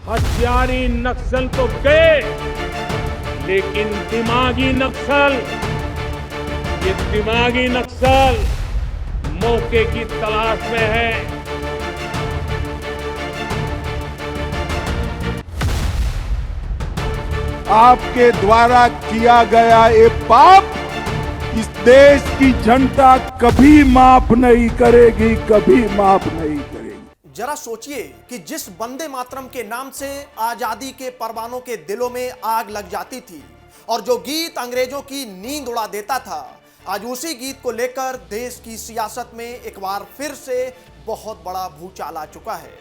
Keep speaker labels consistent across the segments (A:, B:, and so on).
A: हथियारी नक्सल तो गए, लेकिन दिमागी नक्सल, ये दिमागी नक्सल मौके की तलाश में है।
B: आपके द्वारा किया गया ये पाप इस देश की जनता कभी माफ नहीं करेगी, कभी माफ नहीं करेगी।
C: जरा सोचिए कि जिस वंदे मातरम के नाम से आजादी के परवानों के दिलों में आग लग जाती थी और जो गीत अंग्रेजों की नींद उड़ा देता था, आज उसी गीत को लेकर देश की सियासत में एक बार फिर से बहुत बड़ा भूचाल आ चुका है।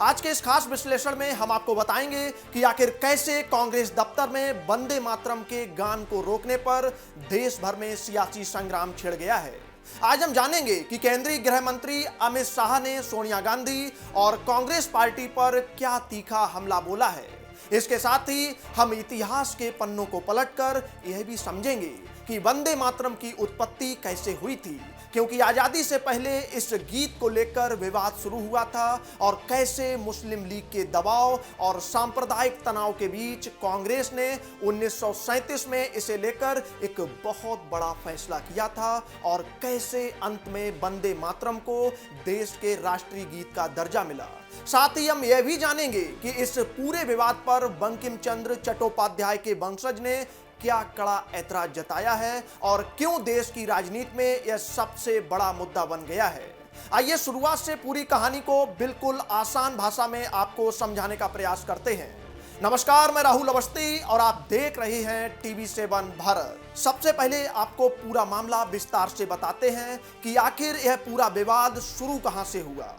C: आज के इस खास विश्लेषण में हम आपको बताएंगे कि आखिर कैसे कांग्रेस दफ्तर में वंदे मातरम के गान को रोकने पर देश भर में सियासी संग्राम छिड़ गया है। आज हम जानेंगे कि केंद्रीय गृह मंत्री अमित शाह ने सोनिया गांधी और कांग्रेस पार्टी पर क्या तीखा हमला बोला है। इसके साथ ही हम इतिहास के पन्नों को पलटकर यह भी समझेंगे कि वंदे मातरम की उत्पत्ति कैसे हुई थी, क्योंकि आजादी से पहले इस गीत को लेकर विवाद शुरू हुआ था और कैसे मुस्लिम लीग के दबाव और सांप्रदायिक तनाव के बीच कांग्रेस ने 1937 में इसे लेकर एक बहुत बड़ा फैसला किया था और कैसे अंत में वंदे मातरम को देश के राष्ट्रीय गीत का दर्जा मिला। साथ ही हम यह भी जानेंगे कि इस पूरे विवाद पर बंकिम चंद्र चट्टोपाध्याय के वंशज ने क्या कड़ा ऐतराज जताया है और क्यों देश की राजनीति में यह सबसे बड़ा मुद्दा बन गया है। आइए शुरुआत से पूरी कहानी को बिल्कुल आसान भाषा में आपको समझाने का प्रयास करते हैं। नमस्कार, मैं राहुल अवस्थी और आप देख रहे हैं TV7 भारत। सबसे पहले आपको पूरा मामला विस्तार से बताते हैं कि आखिर यह पूरा विवाद शुरू कहां से हुआ।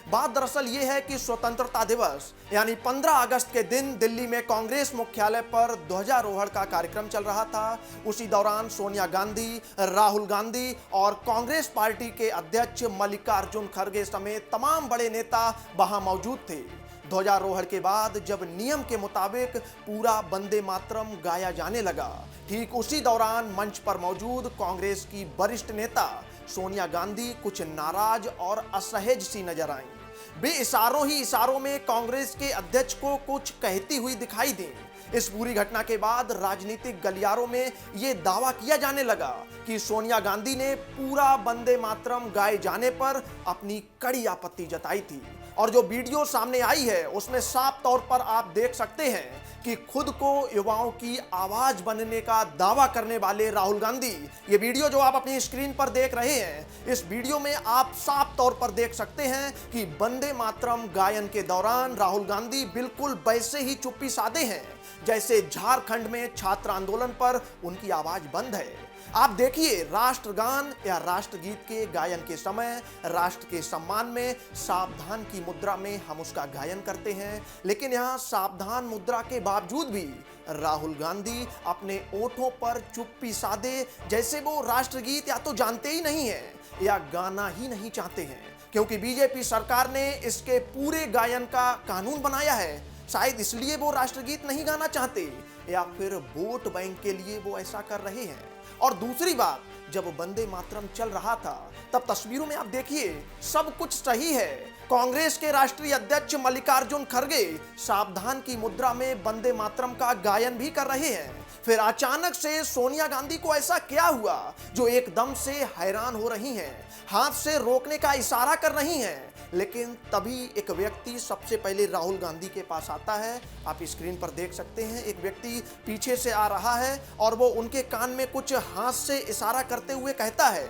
C: बात दरअसल ये है कि स्वतंत्रता दिवस यानी 15 अगस्त के दिन दिल्ली में कांग्रेस मुख्यालय पर ध्वजारोहण का कार्यक्रम चल रहा था। उसी दौरान सोनिया गांधी, राहुल गांधी और कांग्रेस पार्टी के अध्यक्ष मल्लिकार्जुन खड़गे समेत तमाम बड़े नेता वहां मौजूद थे। ध्वजारोहण के बाद जब नियम के मुताबिक पूरा वंदे मातरम गाया जाने लगा, ठीक उसी दौरान मंच पर मौजूद कांग्रेस की वरिष्ठ नेता सोनिया गांधी कुछ नाराज और असहज सी नजर आईं। वे इशारों ही इशारों में कांग्रेस के अध्यक्ष को कुछ कहती हुई दिखाई दी। इस पूरी घटना के बाद राजनीतिक गलियारों में यह दावा किया जाने लगा कि सोनिया गांधी ने पूरा वंदे मातरम गाए जाने पर अपनी कड़ी आपत्ति जताई थी। और जो वीडियो सामने आई है उसमें साफ तौर पर आप देख सकते हैं कि खुद को युवाओं की आवाज बनने का दावा करने वाले राहुल गांधी, ये वीडियो जो आप अपनी स्क्रीन पर देख रहे हैं, इस वीडियो में आप साफ तौर पर देख सकते हैं कि वंदे मातरम गायन के दौरान राहुल गांधी बिल्कुल वैसे ही चुप्पी साधे हैं जैसे झारखंड में छात्र आंदोलन पर उनकी आवाज बंद है। आप देखिए, राष्ट्रगान या राष्ट्रगीत के गायन के समय राष्ट्र के सम्मान में सावधान की मुद्रा में हम उसका गायन करते हैं, लेकिन यहाँ सावधान मुद्रा के बावजूद भी राहुल गांधी अपने ओठों पर चुप्पी साधे जैसे वो राष्ट्रगीत या तो जानते ही नहीं है या गाना ही नहीं चाहते हैं, क्योंकि बीजेपी सरकार ने इसके पूरे गायन का कानून बनाया है। शायद इसलिए वो राष्ट्रगीत नहीं गाना चाहते या फिर वोट बैंक के लिए वो ऐसा कर रहे हैं। और दूसरी बात, जब वंदे मातरम चल रहा था तब तस्वीरों में आप देखिए सब कुछ सही है। कांग्रेस के राष्ट्रीय अध्यक्ष मल्लिकार्जुन खड़गे सावधान की मुद्रा में वंदे मातरम का गायन भी कर रहे हैं। फिर अचानक से सोनिया गांधी को ऐसा क्या हुआ जो एकदम से हैरान हो रही हैं, हाथ से रोकने का इशारा कर रही हैं। लेकिन तभी एक व्यक्ति सबसे पहले राहुल गांधी के पास आता है। आप स्क्रीन पर देख सकते हैं, एक व्यक्ति पीछे से आ रहा है और वो उनके कान में कुछ हाथ से इशारा करते हुए कहता है।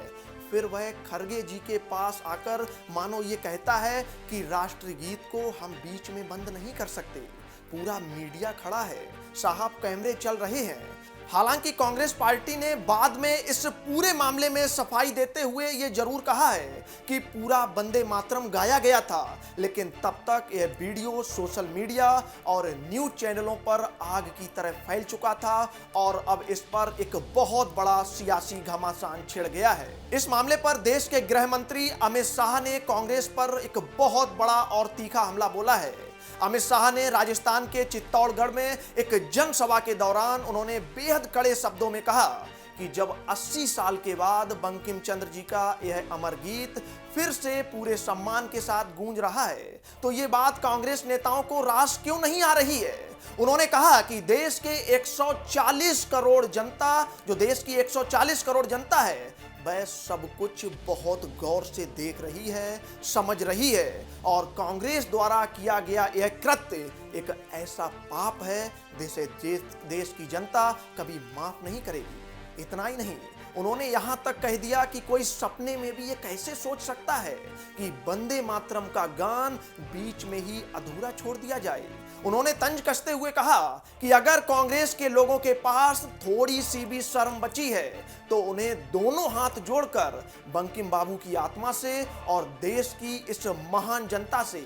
C: फिर वह खड़गे जी के पास आकर मानो ये कहता है कि राष्ट्रगीत को हम बीच में बंद नहीं कर सकते। पूरा मीडिया खड़ा है, साहब कैमरे चल रहे हैं। हालांकि कांग्रेस पार्टी ने बाद में इस पूरे मामले में सफाई देते हुए ये जरूर कहा है कि पूरा वंदे मातरम गाया गया था, लेकिन तब तक यह वीडियो सोशल मीडिया और न्यूज चैनलों पर आग की तरह फैल चुका था और अब इस पर एक बहुत बड़ा सियासी घमासान छिड़ गया है। इस मामले पर देश के गृह मंत्री अमित शाह ने कांग्रेस पर एक बहुत बड़ा और तीखा हमला बोला है। अमित शाह ने राजस्थान के चित्तौड़गढ़ में एक जनसभा के दौरान उन्होंने बेहद कड़े शब्दों में कहा कि जब 80 साल के बाद बंकिम चंद्र जी का यह अमर गीत फिर से पूरे सम्मान के साथ गूंज रहा है, तो ये बात कांग्रेस नेताओं को रास क्यों नहीं आ रही है। उन्होंने कहा कि देश के 140 करोड़ जनता, जो देश की 140 करोड़ जनता है, वह सब कुछ बहुत गौर से देख रही है, समझ रही है, और कांग्रेस द्वारा किया गया यह कृत्य एक ऐसा पाप है जिसे देश की जनता कभी माफ नहीं करेगी। इतना ही नहीं, उन्होंने यहां तक कह दिया कि कोई सपने में भी ये कैसे सोच सकता है कि वंदे मातरम का गान बीच में ही अधूरा छोड़ दिया जाए। उन्होंने तंज कसते हुए कहा कि अगर कांग्रेस के लोगों के पास थोड़ी सी भी शर्म बची है तो उन्हें दोनों हाथ जोड़कर बंकिम बाबू की आत्मा से और देश की इस महान जनता से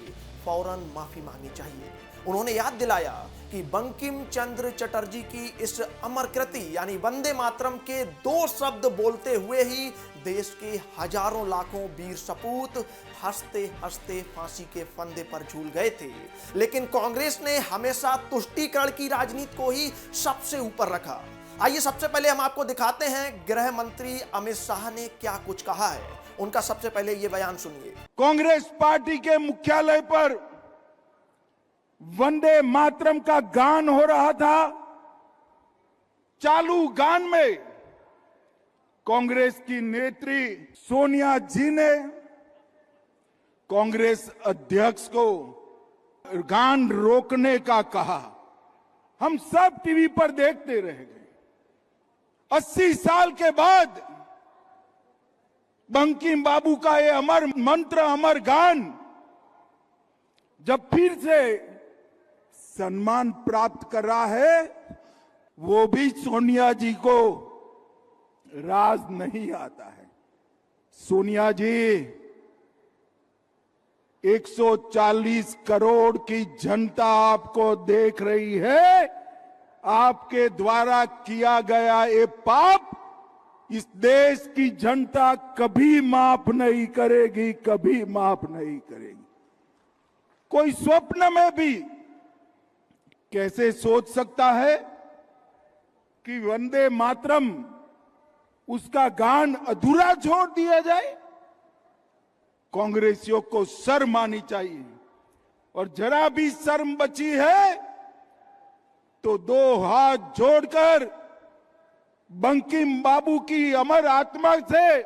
C: फौरन माफी मांगनी चाहिए। उन्होंने याद दिलाया कि बंकिम चंद्र चटर्जी की इस अमर कृति यानी वंदे मातरम के 2 शब्द बोलते हुए ही देश के हजारों लाखों वीर सपूत हंसते हंसते फांसी के फंदे पर झूल गए थे। लेकिन कांग्रेस ने हमेशा तुष्टीकरण की राजनीति को ही सबसे ऊपर रखा। आइए सबसे पहले हम आपको दिखाते हैं गृह मंत्री अमित शाह ने क्या कुछ कहा है। उनका सबसे पहले ये बयान सुनिए।
B: कांग्रेस पार्टी के मुख्यालय पर वंदे मातरम का गान हो रहा था। चालू गान में कांग्रेस की नेत्री सोनिया जी ने कांग्रेस अध्यक्ष को गान रोकने का कहा। हम सब टीवी पर देखते रह गए। 80 साल के बाद बंकिम बाबू का ये अमर मंत्र, अमर गान जब फिर से सम्मान प्राप्त कर रहा है, वो भी सोनिया जी को राज नहीं आता है। सोनिया जी, 140 करोड़ की जनता आपको देख रही है। आपके द्वारा किया गया ये पाप इस देश की जनता कभी माफ नहीं करेगी, कभी माफ नहीं करेगी। कोई स्वप्न में भी कैसे सोच सकता है कि वंदे मातरम उसका गान अधूरा छोड़ दिया जाए। कांग्रेसियों को शर्म आनी चाहिए, और जरा भी शर्म बची है तो 2 हाथ जोड़कर बंकिम बाबू की अमर आत्मा से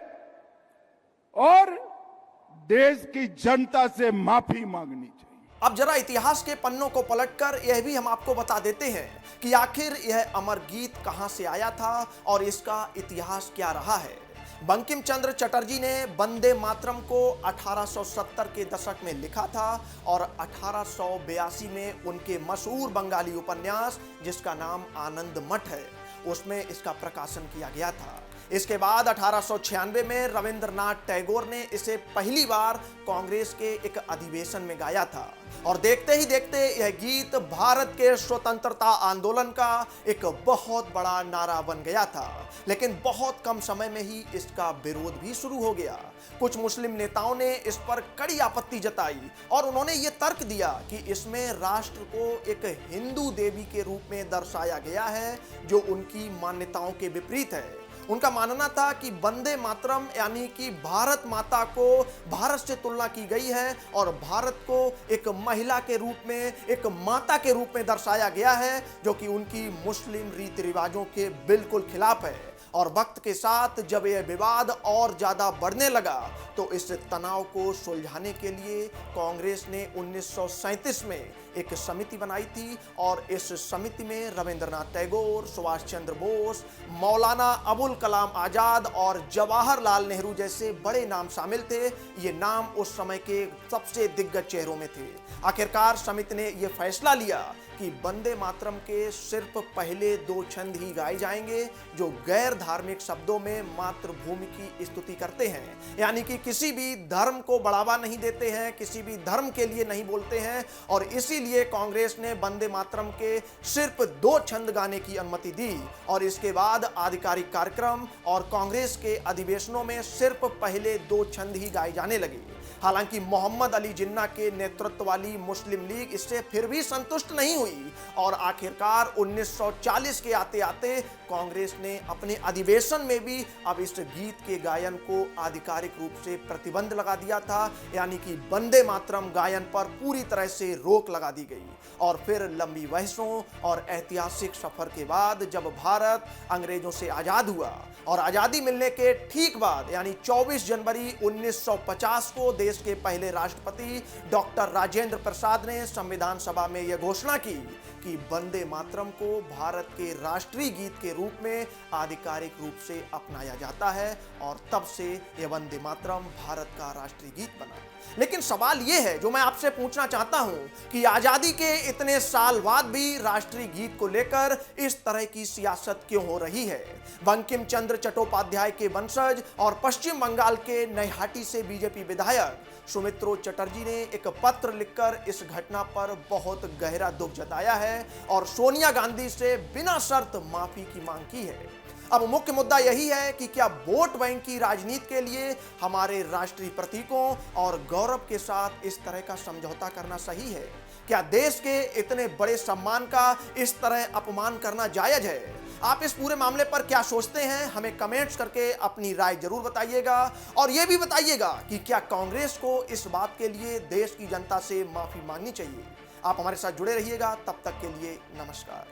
B: और देश की जनता से माफी मांगनी चाहिए।
C: अब जरा इतिहास के पन्नों को पलटकर यह भी हम आपको बता देते हैं कि आखिर यह अमर गीत कहां से आया था और इसका इतिहास क्या रहा है। बंकिम चंद्र चटर्जी ने वंदे मातरम को 1870 के दशक में लिखा था और 1882 में उनके मशहूर बंगाली उपन्यास जिसका नाम आनंद मठ है, उसमें इसका प्रकाशन किया गया था। इसके बाद 1896 में रविंद्रनाथ टैगोर ने इसे पहली बार कांग्रेस के एक अधिवेशन में गाया था, और देखते ही देखते यह गीत भारत के स्वतंत्रता आंदोलन का एक बहुत बड़ा नारा बन गया था। लेकिन बहुत कम समय में ही इसका विरोध भी शुरू हो गया। कुछ मुस्लिम नेताओं ने इस पर कड़ी आपत्ति जताई और उन्होंने ये तर्क दिया कि इसमें राष्ट्र को एक हिंदू देवी के रूप में दर्शाया गया है, जो उनकी मान्यताओं के विपरीत है। उनका मानना था कि वंदे मातरम यानी कि भारत माता को भारत से तुलना की गई है और भारत को एक महिला के रूप में, एक माता के रूप में दर्शाया गया है, जो कि उनकी मुस्लिम रीति रिवाजों के बिल्कुल खिलाफ है। और वक्त के साथ जब यह विवाद और ज्यादा बढ़ने लगा तो इस तनाव को सुलझाने के लिए कांग्रेस ने 1937 में एक समिति बनाई थी, और इस समिति में रविंद्रनाथ टैगोर, सुभाष चंद्र बोस, मौलाना अबुल कलाम आजाद और जवाहरलाल नेहरू जैसे बड़े नाम शामिल थे। ये नाम उस समय के सबसे दिग्गज चेहरों में थे। आखिरकार समिति ने यह फैसला लिया कि वंदे मातरम के सिर्फ पहले 2 छंद ही गाए जाएंगे, जो गैर धार्मिक शब्दों में मातृभूमि की स्तुति करते हैं, यानी कि किसी भी धर्म को बढ़ावा नहीं देते हैं, किसी भी धर्म के लिए नहीं बोलते हैं। और इसीलिए कांग्रेस ने वंदे मातरम के सिर्फ 2 छंद गाने की अनुमति दी, और इसके बाद आधिकारिक कार्यक्रम और कांग्रेस के अधिवेशनों में सिर्फ पहले 2 छंद ही गाए जाने लगे। हालांकि मोहम्मद अली जिन्ना के नेतृत्व वाली मुस्लिम लीग इससे फिर भी संतुष्ट नहीं हुई और आखिरकार 1940 के आते आते कांग्रेस ने अपने अधिवेशन में भी अब इस गीत के गायन को आधिकारिक रूप से प्रतिबंध लगा दिया था, यानी कि वंदे मातरम गायन पर पूरी तरह से रोक लगा दी गई। और फिर लंबी बहसों और ऐतिहासिक सफर के बाद जब भारत अंग्रेजों से आजाद हुआ और आजादी मिलने के ठीक बाद यानी 24 जनवरी 1950 को देश के पहले राष्ट्रपति डॉक्टर राजेंद्र प्रसाद ने संविधान सभा में यह घोषणा की कि वंदे मातरम को भारत के राष्ट्रीय गीत के रूप में आधिकारिक रूप से अपनाया जाता है और तब से यह वंदे मातरम भारत का राष्ट्रीय गीत बना। लेकिन सवाल यह है जो मैं आपसे पूछना चाहता हूं कि आजादी के इतने साल बाद भी राष्ट्रीय गीत को लेकर इस तरह की सियासत क्यों हो रही है। बंकिम चंद्र चट्टोपाध्याय के वंशज और पश्चिम बंगाल के नैहाटी से बीजेपी विधायक सुमित्रो चटर्जी ने एक पत्र लिखकर इस घटना पर बहुत गहरा दुख जताया है और सोनिया गांधी से बिना शर्त माफी की मांग की है। अब मुख्य मुद्दा यही है कि क्या वोट बैंक की राजनीति के लिए हमारे राष्ट्रीय प्रतीकों और गौरव के साथ इस तरह का समझौता करना सही है? क्या देश के इतने बड़े सम्मान का इस तरह अपमान करना जायज है? आप इस पूरे मामले पर क्या सोचते हैं? हमें कमेंट्स करके अपनी राय जरूर बताइएगा और यह भी बताइएगा कि क्या कांग्रेस को इस बात के लिए देश की जनता से माफी मांगनी चाहिए। आप हमारे साथ जुड़े रहिएगा, तब तक के लिए नमस्कार।